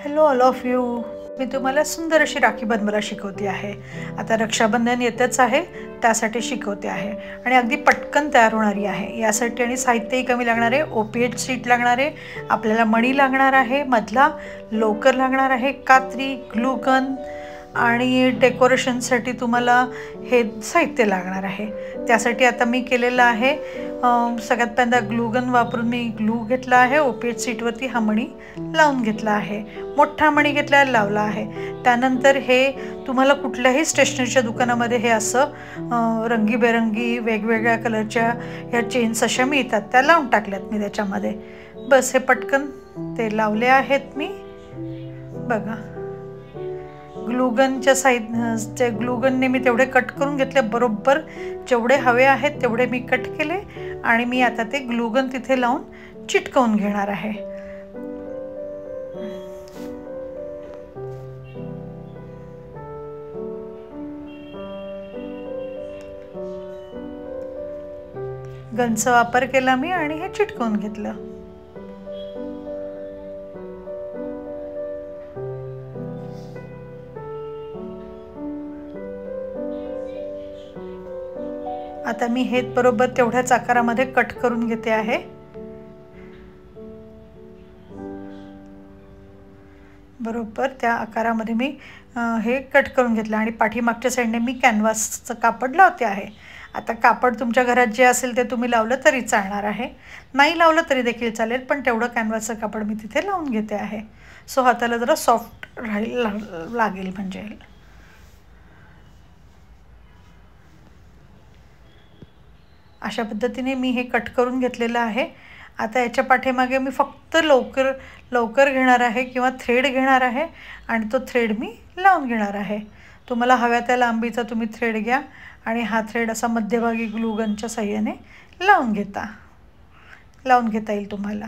Hello all of you. मी तुम्हाला सुंदर अशी राखी बनवायला शिकवते आहे. आता रक्षाबंधन येतच आहे, त्यासाठी शिकवते आहे आणि अगदी पटकन तयार होणारी आहे. यासाठी आणि साहित्यही कमी लागणार आहे. OPH शीट लागणार आहे, आपल्याला मणी लागणार आहे, मधला लोकर लागणार आहे, कात्री, ग्लू गन आणि डेकोरेशनसाठी तुम्हाला हे साहित्य लागणार आहे. त्यासाठी आता मी केलेलं आहे, सगळ्यात पहिल्यांदा ग्लूगन वापरून मी ग्लू घेतला आहे. OPH शीटवरती हा मणी लावून घेतला आहे. मोठा मणी घेतला, लावला आहे. त्यानंतर हे तुम्हाला कुठल्याही स्टेशनरीच्या दुकानामध्ये हे असं रंगीबेरंगी वेगवेगळ्या कलरच्या ह्या चेन्स अशा मिळतात, त्या लावून टाकल्यात मी त्याच्यामध्ये. बस हे पटकन ते लावले आहेत मी. बघा, ग्लूगनच्या साईडचे ग्लूगनने मी तेवढे कट करून घेतले, बरोबर जेवढे हवे आहेत तेवढे मी कट केले आणि मी आता ते ग्लूगन तिथे लावून चिटकवून घेणार आहे. गनचा वापर केला मी आणि हे चिटकवून घेतलं. आता मी हे बरोबर तेवढ्याच आकारामध्ये कट करून घेते आहे. बरोबर त्या आकारामध्ये मी हे कट करून घेतलं आणि पाठीमागच्या साईडने मी कॅनव्हासचं कापड लावते आहे. आता कापड तुमच्या घरात जे असेल ते तुम्ही लावलं तरी चालणार आहे, नाही लावलं तरी देखील चालेल, पण तेवढं कॅनव्हासचं कापड मी तिथे लावून घेते आहे. सो हाताला जरा सॉफ्ट लागेल म्हणजे. अशा पद्धतीने मी हे कट करून घेतलेलं आहे. आता याच्या पाठीमागे मी फक्त लवकर घेणार आहे किंवा थ्रेड घेणार आहे आणि तो थ्रेड मी लावून घेणार आहे. तुम्हाला हव्या त्या लांबीचा तुम्ही थ्रेड घ्या आणि हा थ्रेड असा मध्यभागी ग्लूगनच्या साह्याने लावून घेता येईल तुम्हाला.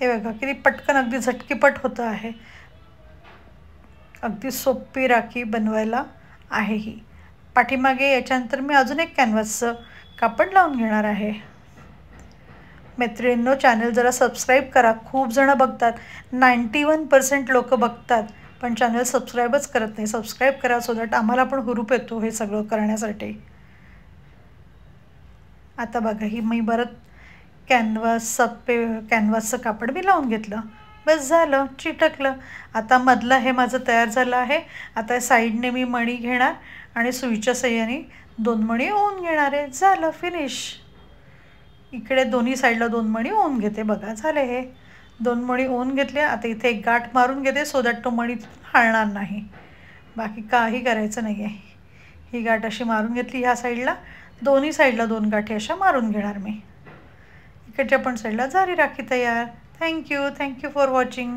हे बघा किती पटकन अगदी झटकीपट होतं आहे. अगदी सोपी राखी बनवायला आहे ही. पाठीमागे याच्यानंतर मी अजून एक कॅनव्हासचं कापड लावून घेणार आहे. मैत्रिणींनो, चॅनल जरा सबस्क्राईब करा. खूप जणं बघतात, 91% लोक बघतात, पण चॅनल सबस्क्राईबच करत नाही. सबस्क्राईब करा सो दॅट आम्हाला पण हुरूप येतो हे सगळं करण्यासाठी. आता बघा, ही मी परत कॅनव्हासचं कापड मी लावून घेतलं. बस झालं, चिटकलं. आता मधलं हे माझं तयार झालं आहे. आता साईडने मी मणी घेणार आणि सुईच्या साह्याने 2 मणी ओवून घेणार आहे. झालं, फिनिश. इकडे दोन्ही साईडला 2 मणी ओवून घेते. बघा, झाले हे 2 मणी ओवून घेतले. आता इथे एक गाठ मारून घेते सो दॅट तो मणी हलणार नाही. बाकी काही करायचं नाही आहे. ही गाठ अशी मारून घेतली ह्या साईडला, दोन्ही साईडला 2 गाठी अशा मारून घेणार मी. इकडच्या पण साईडला झाली राखी तयार. Thank you for watching.